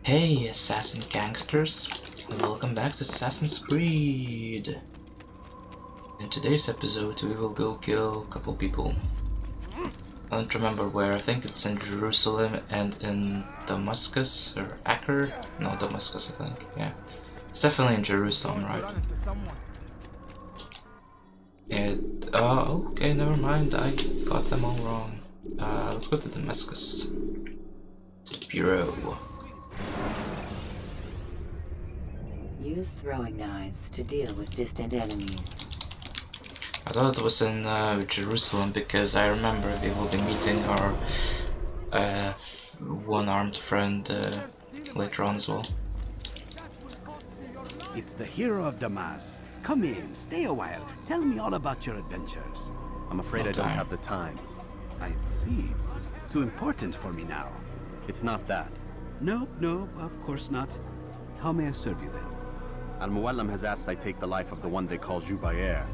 Hey, assassin gangsters, welcome back to Assassin's Creed. In today's episode we will go kill a couple people. I don't remember where, I think it's in Jerusalem and in Damascus, or Acre? No, Damascus I think, yeah. It's definitely in Jerusalem, right? Okay, never mind, I got them all wrong. Let's go to Damascus. To the Bureau. Use throwing knives to deal with distant enemies. I thought it was in Jerusalem because I remember we will be meeting our one-armed friend later on as well. It's the hero of Damas. Come in, stay a while. Tell me all about your adventures. I'm afraid I don't have the time. I see. Too important for me now. It's not that. No, of course not. How may I serve you then? Al-Muallim has asked I take the life of the one they call Jubair.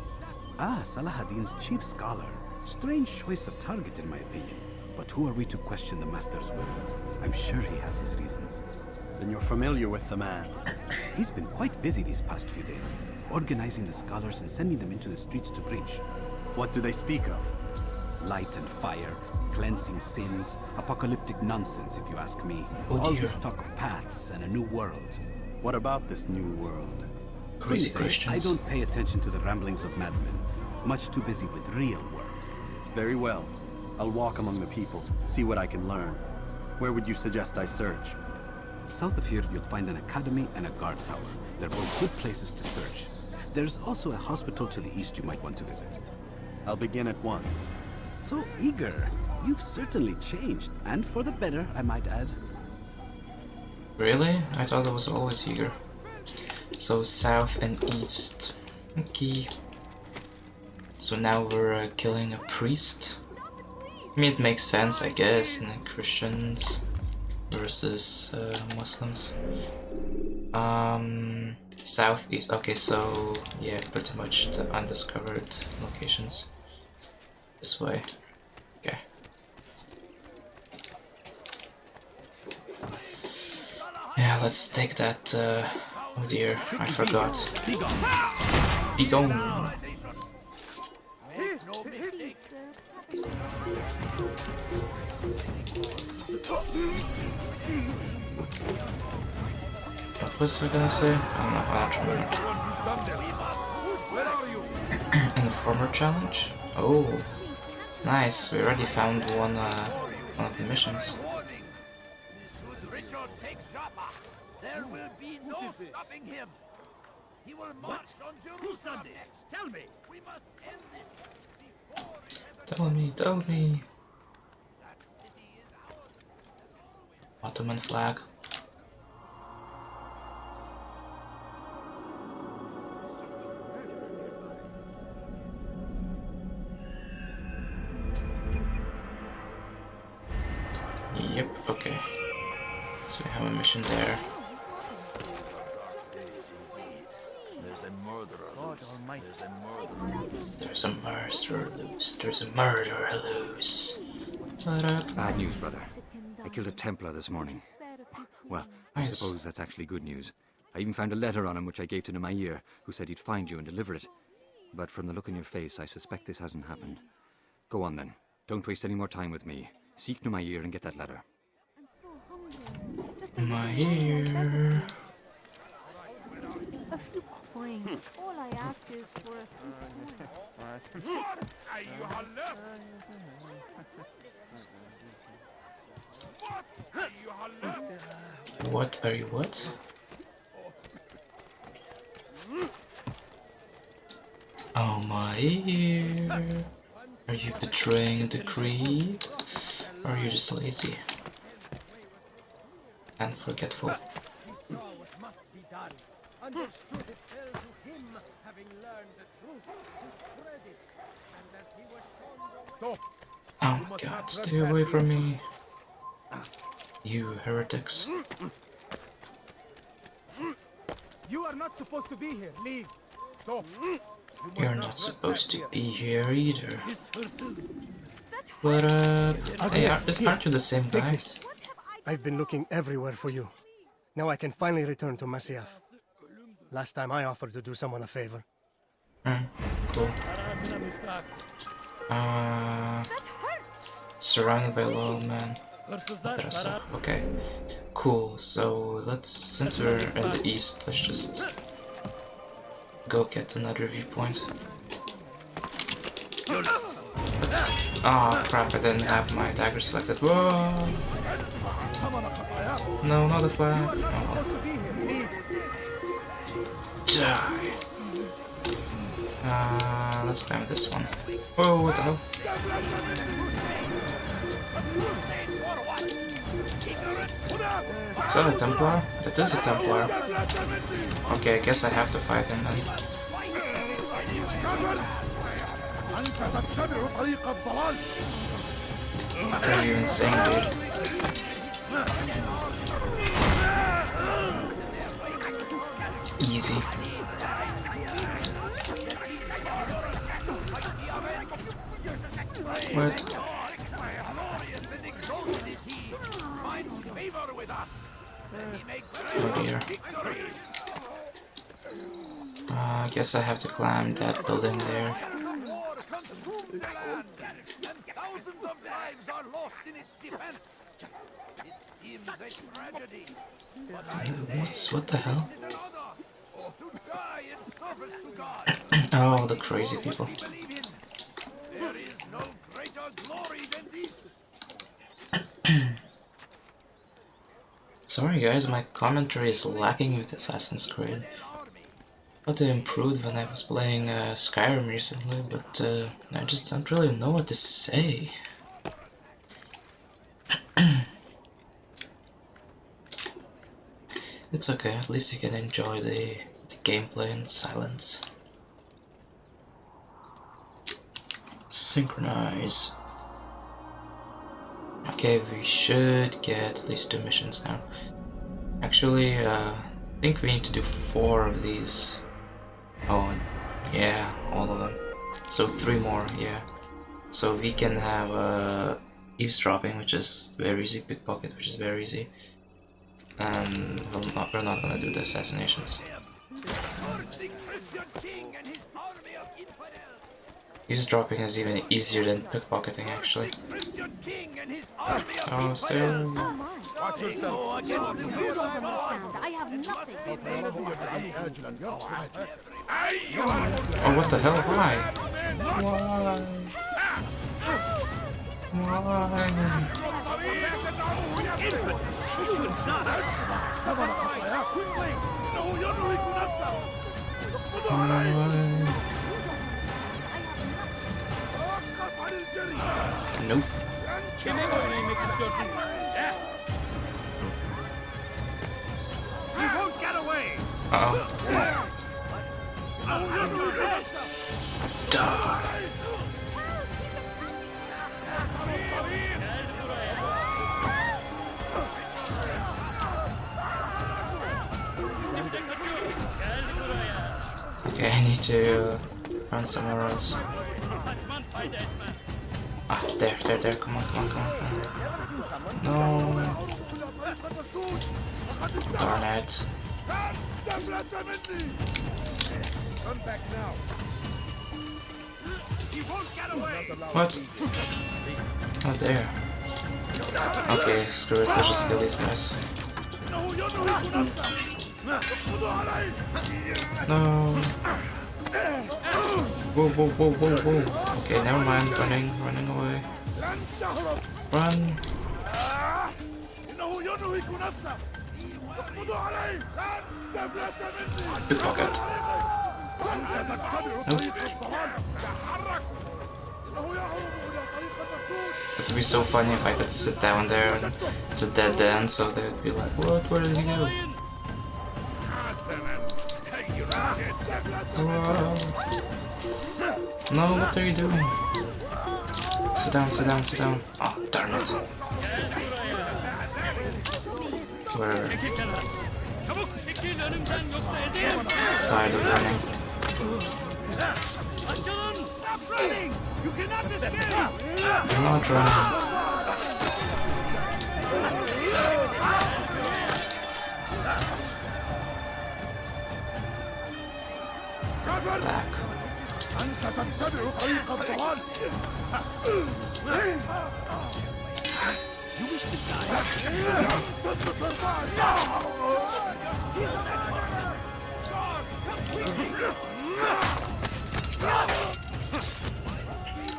Ah, Salahadin's chief scholar. Strange choice of target in my opinion. But who are we to question the master's will? I'm sure he has his reasons. Then you're familiar with the man. He's been quite busy these past few days, organizing the scholars and sending them into the streets to preach. What do they speak of? Light and fire, cleansing sins, apocalyptic nonsense if you ask me. Oh, all dear. this talk of paths and a new world. What about this new world? Crazy Say, Christians. I don't pay attention to the ramblings of madmen. Much too busy with real work. Very well. I'll walk among the people, see what I can learn. Where would you suggest I search? South of here, you'll find an academy and a guard tower. They're both good places to search. There's also a hospital to the east you might want to visit. I'll begin at once. So eager. You've certainly changed, and for the better, I might add. Really? I thought I was always eager. So south and east. Okay. So now we're killing a priest. I mean, it makes sense, I guess, in Christians versus Muslims. Southeast. Okay, so yeah, pretty much the undiscovered locations. This way. Okay. Yeah, let's take that. Oh dear, I forgot. Be gone. What was I gonna say? I don't remember. In the former challenge? Oh, nice. We already found one of the missions. There will be no stopping him. He will march on Jerusalem. Tell me, we must end this before it ever. Tell me. Ottoman flag. Yep, okay. So we have a mission there. There's a murderer loose. There's a murderer loose. There's a murderer loose. Bad news, brother. I killed a Templar this morning. Well, I Nice. suppose that's actually good news. I even found a letter on him which I gave to Nemair, who said he'd find you and deliver it. But from the look in your face, I suspect this hasn't happened. Go on then. Don't waste any more time with me. Seek Nemair and get that letter. My ear. A few coins. All I ask is for a few coins. What are you what? Oh my ear. Are you betraying the creed? Or are you just lazy? And forgetful. Oh my god, stay away from me. You heretics. You are not supposed to be here. Leave. Stop. You're not supposed to be here either. But, hey, aren't you the same Take guy? this. I've been looking everywhere for you. Now I can finally return to Masyaf. Last time I offered to do someone a favor. Cool. Surrounded by loyal men. Madrasa. Okay. Cool. So let's, since we're in the east, let's just go get another viewpoint. Ah, crap! I didn't have my dagger selected. Whoa! No, not the flag. Oh. Die. Let's climb this one. Whoa! What the hell? Is that a Templar? That is a Templar. Okay, I guess I have to fight him then. What are you even saying, dude? Easy. What? Oh dear. I guess I have to climb that building there. What the hell? Oh, the crazy people. Sorry guys, my commentary is lacking with Assassin's Creed. I thought it improved when I was playing Skyrim recently, but I just don't really know what to say. It's okay, at least you can enjoy the gameplay in silence. Synchronize. Okay, we should get at least 2 missions now. Actually, I think we need to do 4 of these. Oh, yeah, all of them. So 3 more, yeah. So we can have eavesdropping, which is very easy, pickpocket, which is very easy. And we're not gonna do the assassinations. Eavesdropping is even easier than pickpocketing, actually. Oh, still. Watch yourself. You don't understand. I have nothing. Oh, what the hell? Why? Nope. You won't get away. Uh-oh. Die. Okay, I need to run somewhere else. Ah, there, come on. No. Darn it. Come back now. You won't get away. What? Oh, there. Okay, screw it, let's just kill these guys. No. Whoa. Okay, never mind. Running away. Run. Pickpocket. Nope. It would be so funny if I could sit down there and it's a dead end, so they'd be like, what? Where did he go? Whoa. No, what are you doing? Sit down. Oh, darn it. Where? Side of running. You cannot escape. I'm not running. Attack.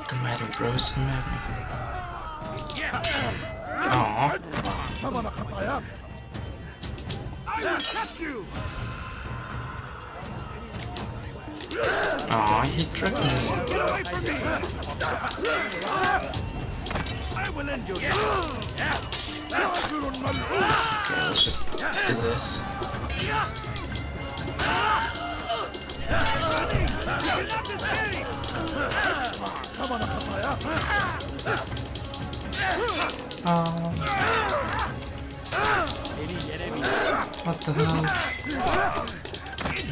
Come at me, bros. Come at me. Aww. Aw, he tricked me. Okay, let's just do this. What the hell?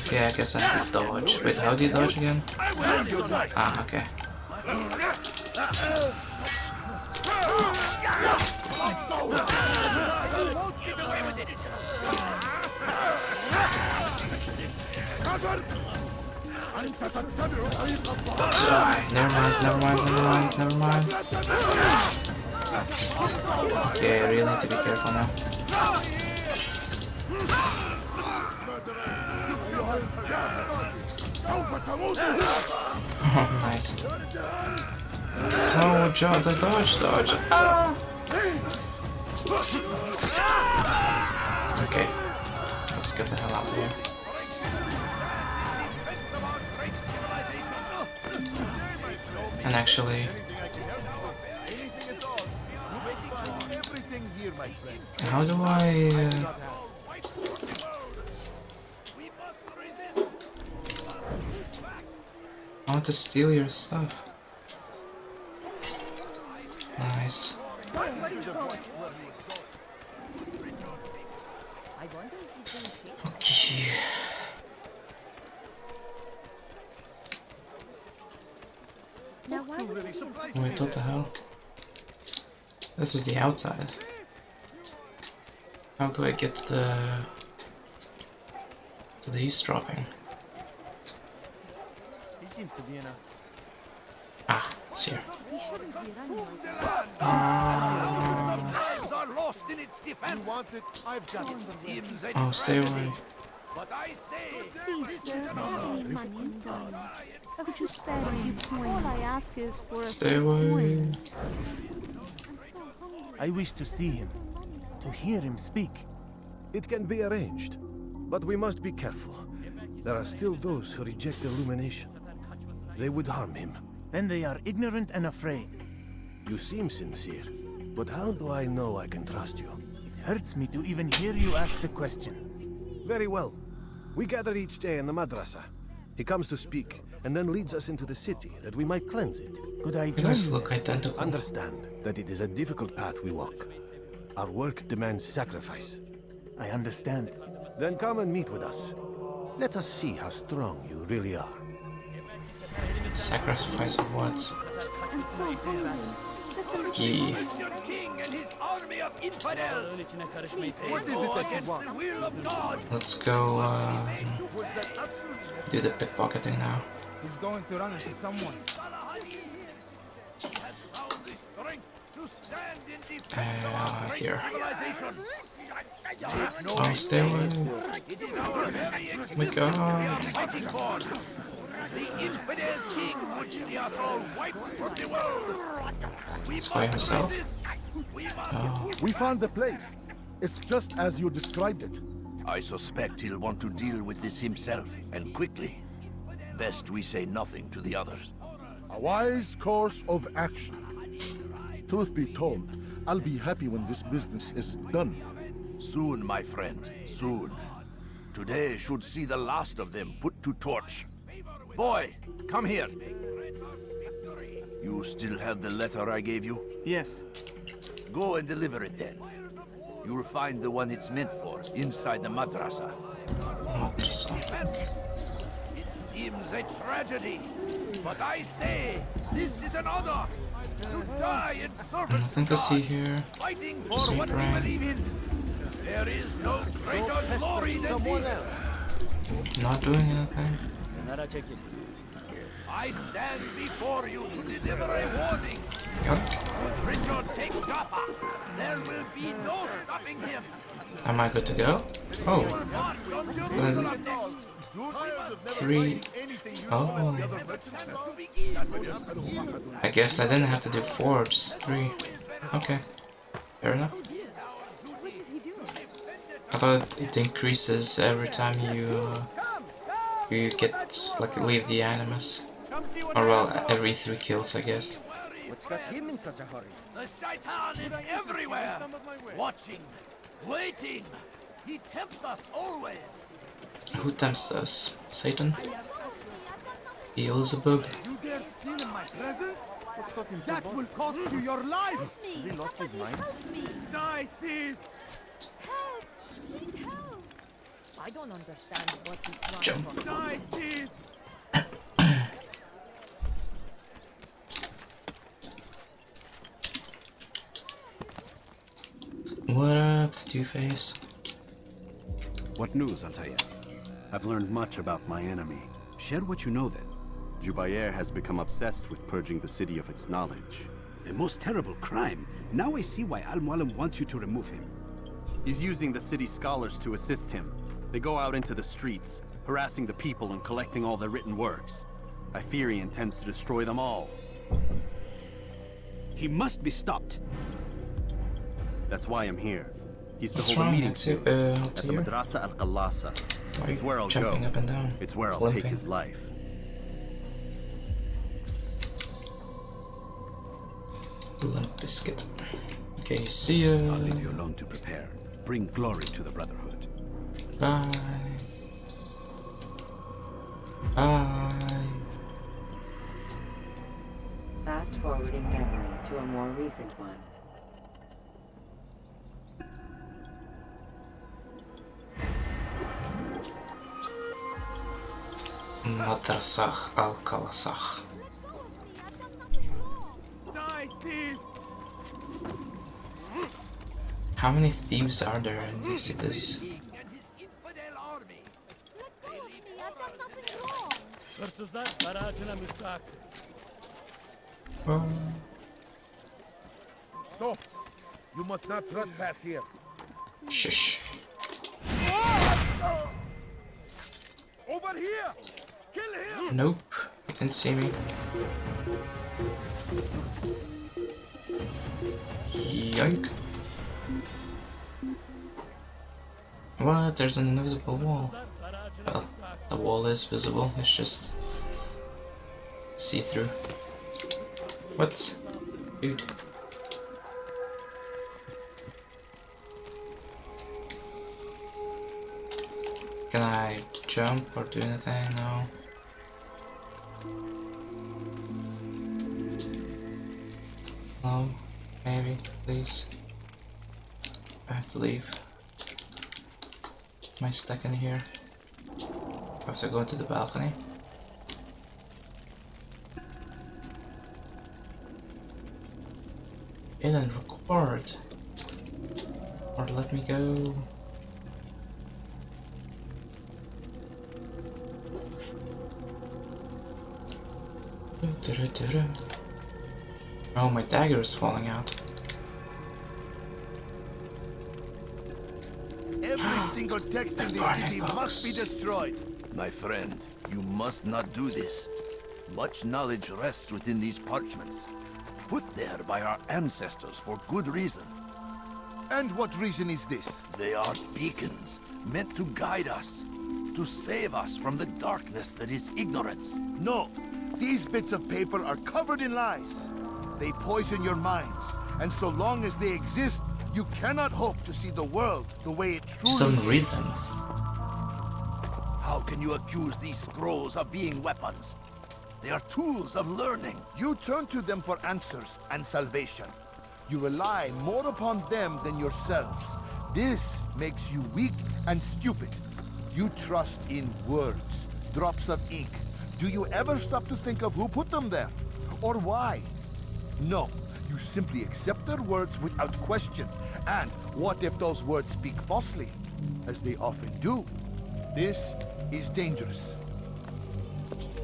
Okay, I guess I have to dodge. Wait, how do you dodge again? Ah, okay. Die. Never mind. Okay, I really need to be careful now. Oh, nice. Oh, dodge. Ah. Okay, let's get the hell out of here. And actually, how do I? I want to steal your stuff. Nice. Okay. Wait, what the hell? This is the outside. How do I get to the eavesdropping? Ah, it's here. Oh, stay away. Please, sir, I need money and dime. Could you spare a few coins? All I ask is for a Stay few away. coins. I wish to see him, to hear him speak. It can be arranged, but we must be careful. There are still those who reject illumination. They would harm him. Then they are ignorant and afraid. You seem sincere, but how do I know I can trust you? It hurts me to even hear you ask the question. Very well. We gather each day in the madrasa. He comes to speak, and then leads us into the city, that we might cleanse it. Could I You join guys you? look identical. Understand that it is a difficult path we walk. Our work demands sacrifice. I understand. Then come and meet with us. Let us see how strong you really are. Sacrifice of what? I'm so hungry. Just a little Yeah. Your king and his army of infidels. What is it that you want? The will of God. Let's go do the pickpocketing now. He's going to run into someone. Here. Oh, stay away. Oh my god. The infidel king would see us all wiped from the world. It's by himself. Oh. We found the place. It's just as you described it. I suspect he'll want to deal with this himself, and quickly. Best we say nothing to the others. A wise course of action. Truth be told, I'll be happy when this business is done. Soon, my friend, soon. Today should see the last of them put to torch. Boy, come here. You still have the letter I gave you? Yes. Go and deliver it then. You'll find the one it's meant for inside the madrasa. Madrasa. It seems a tragedy, but I say this is an honor to die in service Nothing to see here. fighting Just for what we brain. believe in. There is no greater glory than this. Not doing anything. I stand before you to deliver a warning. Should Richard take Jaffa, there will be no stopping him. Am I good to go? Oh. Then 3. Oh. I guess I didn't have to do 4, just 3. Okay. Fair enough. I thought it increases every time you get, like, leave the animus. Or well, every 3 kills, I guess. What's got him in such a hurry? The shaitan is everywhere, watching, waiting. He tempts us always. Who tempts us? Satan? Beelzebub? You dare steal in my presence? That will cost you your life. Has he lost his mind? Die, thief! Help! Need help! I don't understand what he's trying Jump. to Die, thief! What up, Two-Face? What news, Altair? I've learned much about my enemy. Share what you know then. Jubair has become obsessed with purging the city of its knowledge. A most terrible crime. Now I see why Al-Mualim wants you to remove him. He's using the city scholars to assist him. They go out into the streets, harassing the people and collecting all their written works. I fear he intends to destroy them all. He must be stopped. That's why I'm here. He's to What's hold a wrong, meeting Altair? soon at the Madrasa Al-Qalasa. Why are It's you where I'll jumping go. up and down? It's where I'll Limping? take his life. Limp biscuit. Okay, see ya. I'll leave you alone to prepare. Bring glory to the Brotherhood. Bye. Bye. Fast forwarding memory to a more recent one. Madrasah Al-Qalasah. Die, thief! How many thieves are there in these cities? And his infidel army. Stop! You must not trespass here. Shush. Over here! Kill him! Nope, you can see me. Yoink. What? There's an invisible wall. Well, the wall is visible, it's just see-through. What? Dude. Can I jump or do anything? No. No, maybe, please. I have to leave. Am I stuck in here? I have to go to the balcony. It didn't record. Or let me go. Oh, my dagger is falling out. Every single text in this city must be destroyed. My friend, you must not do this. Much knowledge rests within these parchments, put there by our ancestors for good reason. And what reason is this? They are beacons, meant to guide us, to save us from the darkness that is ignorance. No, these bits of paper are covered in lies. They poison your minds, and so long as they exist, you cannot hope to see the world the way it truly Just don't is. read them. How can you accuse these scrolls of being weapons? They are tools of learning. You turn to them for answers and salvation. You rely more upon them than yourselves. This makes you weak and stupid. You trust in words, drops of ink. Do you ever stop to think of who put them there? Or why? No, You simply accept their words without question. And what if those words speak falsely? As they often do. This is dangerous.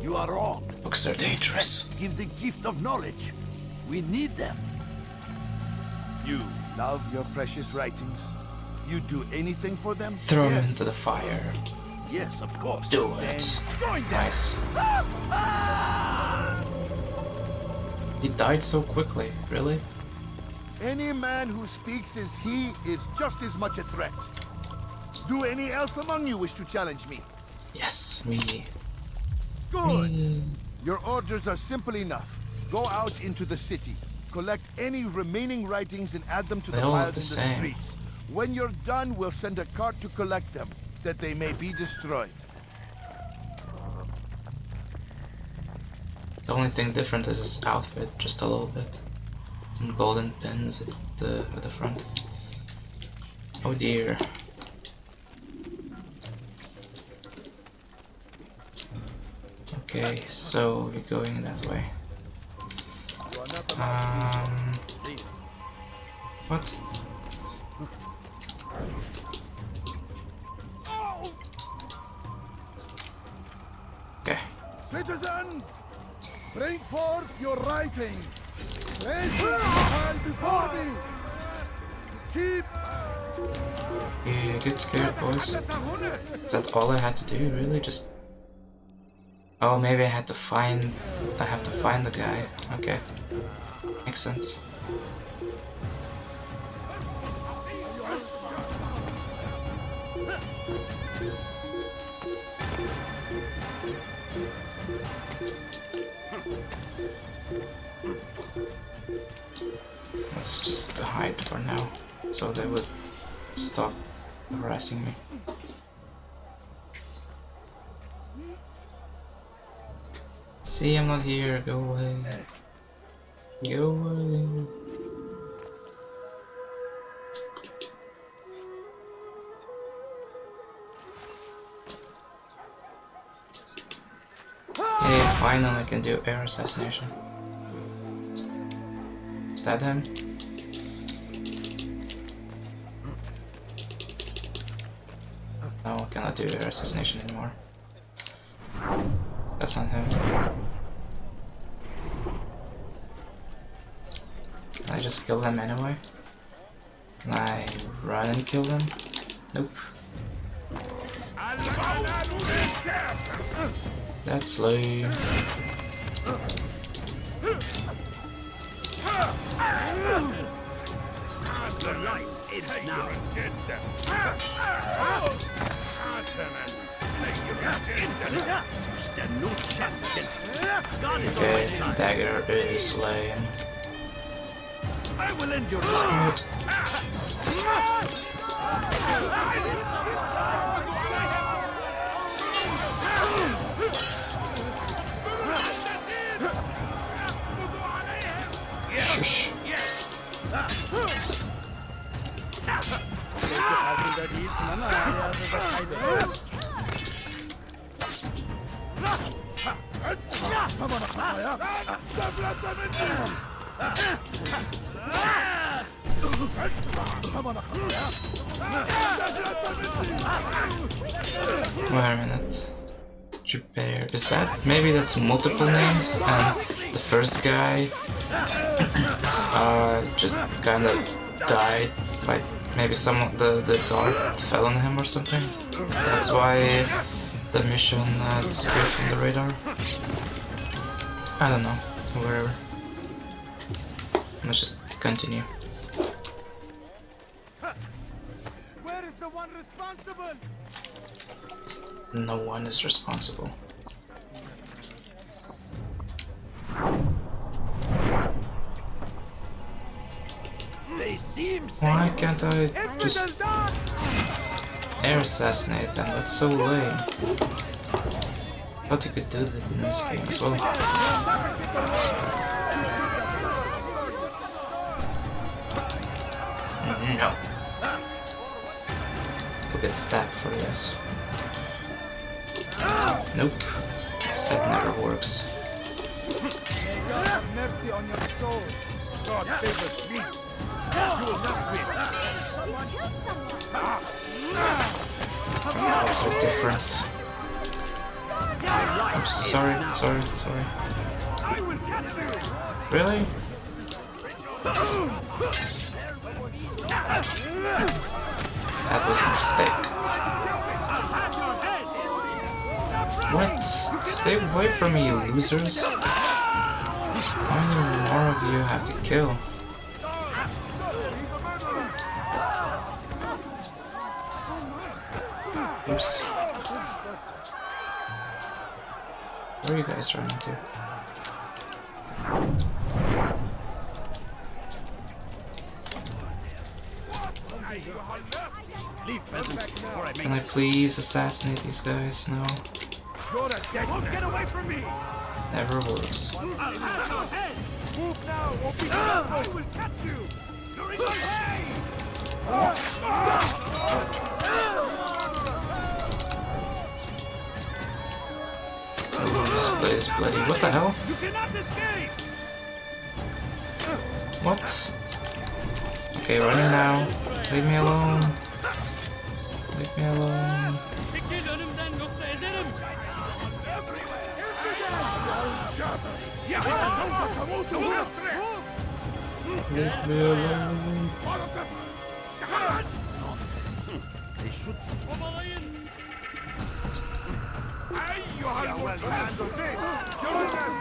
You are wrong. Books are dangerous. Give the gift of knowledge. We need them. You love your precious writings? You'd do anything for them? Throw him into the fire. Yes, of course. Do it. Nice. He died so quickly, really? Any man who speaks as he is just as much a threat. Do any else among you wish to challenge me? Yes, me. Good. Your orders are simple enough. Go out into the city. Collect any remaining writings and add them to the They're all piles in the the same. streets. When you're done, we'll send a cart to collect them, that they may be destroyed. The only thing different is his outfit, just a little bit. Some golden pins at the front. Oh dear. Okay, so we're going that way. What? Okay. Citizens, bring forth your writing. Place them while before me. Keep. Yeah, get scared, boys. Is that all I had to do? Really? Just. Oh, maybe I have to find the guy. Okay. Makes sense. Let's just hide for now, so they would stop harassing me. See, I'm not here. Go away. Go away. Hey, finally I can do air assassination. Is that him? No, I cannot do air assassination anymore. That's not him. Can I just kill them anyway? Can I run and kill them? Nope. That's lame. The light is now. Stand no chance against God is on my Okay, side. dagger is slain. I will end your life. Shush. Wait a minute. Repair. Is that maybe that's multiple names and the first guy just kind of died by maybe the guard fell on him or something. That's why the mission disappeared from the radar. I don't know. Whatever. Let's just continue. Where is the one responsible? No one is responsible. They seem Why can't I just air assassinate them? That's so lame. Thought you could do that in this game as well. No. We'll get stabbed for this. Nope. That never works. May God have mercy on your soul. God favors me. You will not win. That's so different. I'm sorry. Really? That was a mistake. What? Stay away from me, you losers. How many more of you have to kill? Oops. Where are you guys running to? Can I please assassinate these guys? No. Get away from me! Never works. Move now, or be I will catch you! You're in my way! Oh, this place is bloody. What the hell? You cannot escape! What? Okay, running now. Leave me alone. Leave me alone. Leave me alone.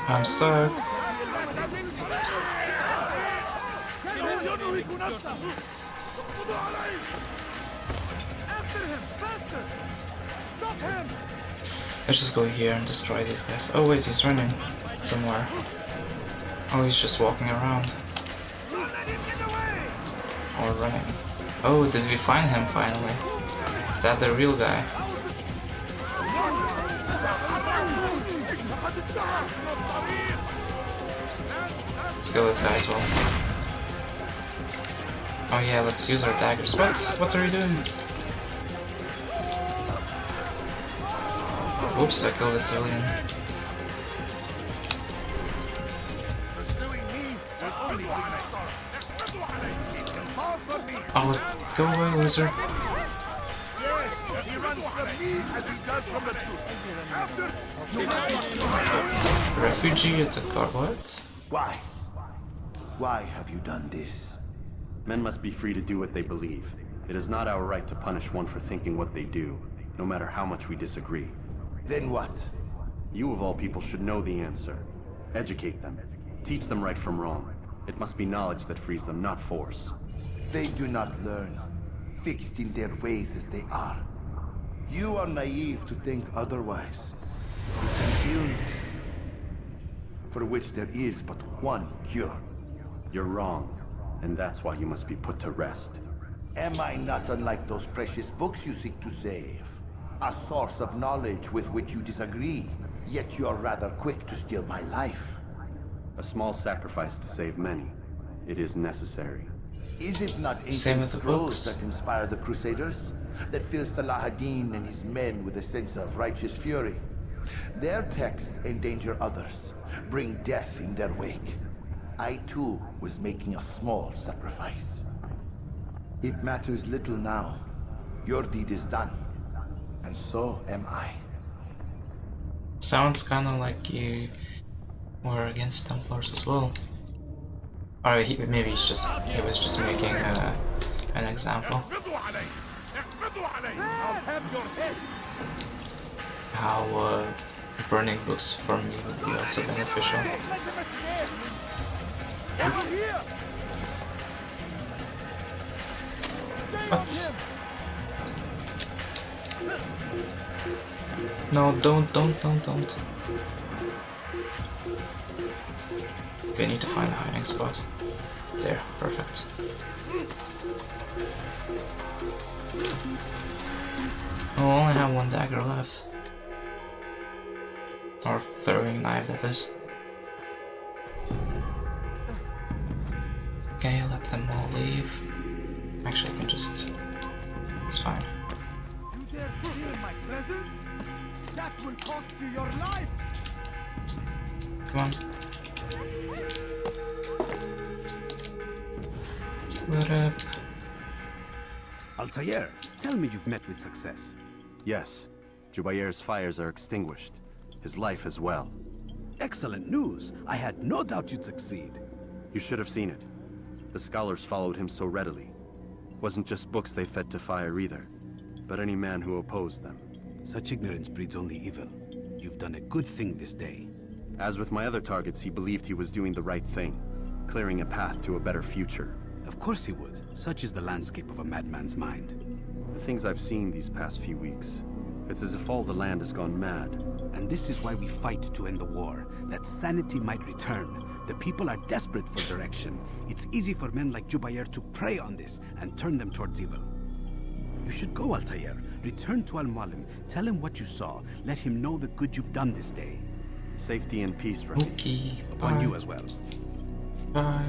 I'm stuck. Let's just go here and destroy these guys. Oh wait, he's running somewhere. Oh, he's just walking around. Or running. Oh, did we find him finally? Is that the real guy? Let's kill this guy as well. Oh yeah, let's use our daggers. What are you doing? Oops, I killed a civilian. Oh, go away, loser. Refugee at the car, what? Why? Why have you done this? Men must be free to do what they believe. It is not our right to punish one for thinking what they do, no matter how much we disagree. Then what? You of all people should know the answer. Educate them. Teach them right from wrong. It must be knowledge that frees them, not force. They do not learn, fixed in their ways as they are. You are naive to think otherwise. It's an illness, for which there is but one cure. You're wrong, and that's why you must be put to rest. Am I not unlike those precious books you seek to save? A source of knowledge with which you disagree, yet you are rather quick to steal my life. A small sacrifice to save many. It is necessary. Is it not Same ancient with the scrolls books. that inspire the Crusaders? That fill Salah ad-Din and his men with a sense of righteous fury? Their texts endanger others, bring death in their wake. I too was making a small sacrifice. It matters little now. Your deed is done, and so am I. Sounds kinda like you were against Templars as well. Or maybe he was just making an example. How burning books for me would be also beneficial. What? No, don't. Okay, I need to find a hiding spot. There, perfect. I'll only have one dagger left. Or throwing knife, that is. Okay, let them all leave. Actually, I can just... It's fine. You dare steal my presents? That will cost you your life! Come on. What up? Altair, tell me you've met with success. Yes. Jubair's fires are extinguished. His life as well. Excellent news. I had no doubt you'd succeed. You should have seen it. The scholars followed him so readily. Wasn't just books they fed to fire either, but any man who opposed them. Such ignorance breeds only evil. You've done a good thing this day. As with my other targets, he believed he was doing the right thing, clearing a path to a better future. Of course he would. Such is the landscape of a madman's mind. The things I've seen these past few weeks, it's as if all the land has gone mad. And this is why we fight to end the war, that sanity might return. The people are desperate for direction. It's easy for men like Jubair to prey on this and turn them towards evil. You should go, Altair. Return to Al-Mualim. Tell him what you saw. Let him know the good you've done this day. Safety and peace, Rafi. Okay, upon you as well. Bye.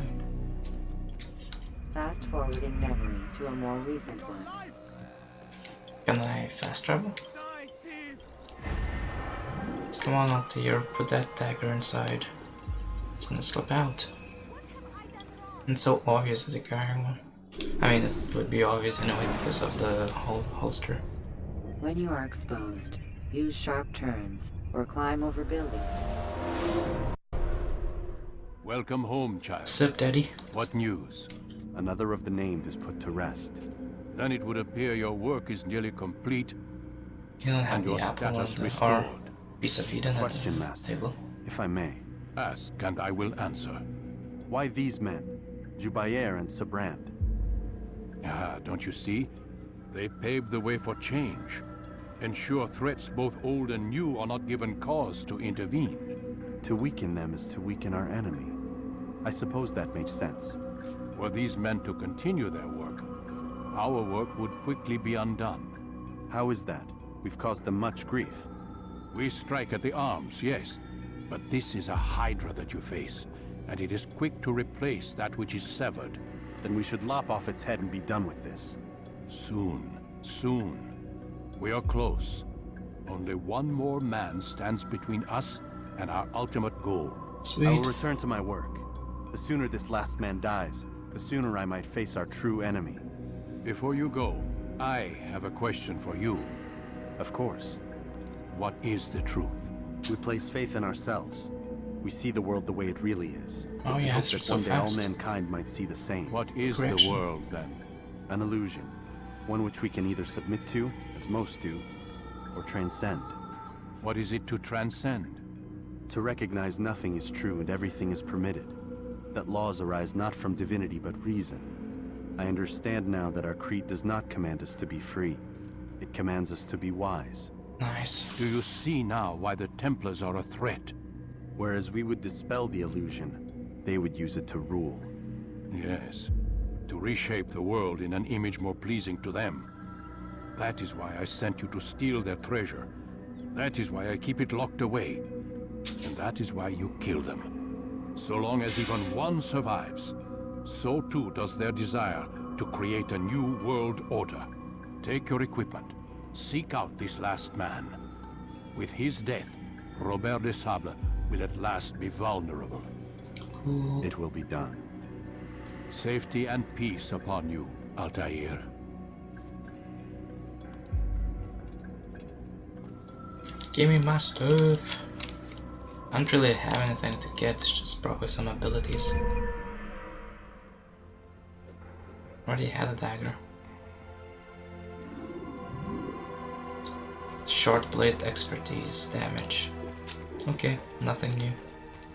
Fast forwarding memory to a more recent one. Can I fast travel? Come on, Altair, put that dagger inside. It's gonna slip out. It's so obvious that you're carrying one. I mean, it would be obvious anyway because of the holster. When you are exposed, use sharp turns or climb over buildings. Welcome home, child. Sup, Daddy? What news? Another of the named is put to rest. Then it would appear your work is nearly complete. You don't have and the your apple status or restored. piece of Eden at Question, the Master, table. if I may. Ask, and I will answer. Why these men, Jubair and Sabrand? Ah, don't you see? They paved the way for change. Ensure threats both old and new are not given cause to intervene. To weaken them is to weaken our enemy. I suppose that makes sense. Were these men to continue their work, our work would quickly be undone. How is that? We've caused them much grief. We strike at the arms, yes. But this is a hydra that you face, and it is quick to replace that which is severed. Then we should lop off its head and be done with this. Soon, soon. We are close. Only one more man stands between us and our ultimate goal. Sweet. I will return to my work. The sooner this last man dies, the sooner I might face our true enemy. Before you go, I have a question for you. Of course. What is the truth? We place faith in ourselves. We see the world the way it really is. Oh, we you hope answered that so one day fast. all mankind might see the same. What is the Correction. world, then? An illusion. One which we can either submit to, as most do, or transcend. What is it to transcend? To recognize nothing is true and everything is permitted. That laws arise not from divinity but reason. I understand now that our creed does not command us to be free. It commands us to be wise. Nice. Do you see now why the Templars are a threat? Whereas we would dispel the illusion, they would use it to rule. Yes. To reshape the world in an image more pleasing to them. That is why I sent you to steal their treasure. That is why I keep it locked away. And that is why you kill them. So long as even one survives, so too does their desire to create a new world order. Take your equipment. Seek out this last man. With his death, Robert de Sable will at last be vulnerable. Cool. It will be done. Safety and peace upon you, Altair. Give me my stuff. I don't really have anything to get, it's just probably some abilities. Already had a dagger. Short blade expertise damage. Okay, nothing new.